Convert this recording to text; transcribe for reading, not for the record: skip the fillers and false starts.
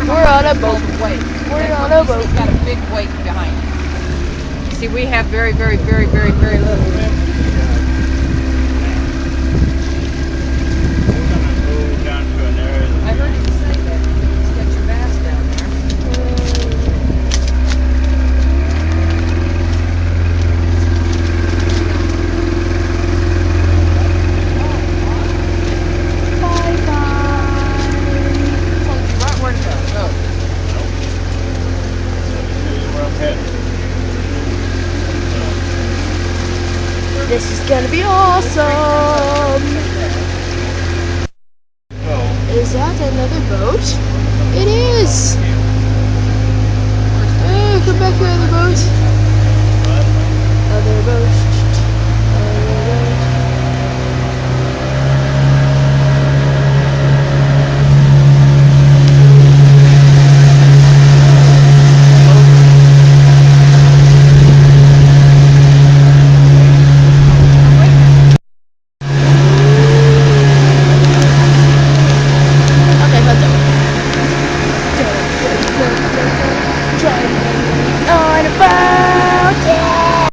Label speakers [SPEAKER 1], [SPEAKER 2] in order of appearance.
[SPEAKER 1] We're on a boat.
[SPEAKER 2] Weight.
[SPEAKER 1] We're on a boat.
[SPEAKER 2] He's got a big weight behind him. See, we have very, very, very, very, very little. I heard him say that. He's got your bass down there.
[SPEAKER 1] Bye bye.
[SPEAKER 2] Told you right where to go. Go.
[SPEAKER 1] This is gonna be awesome.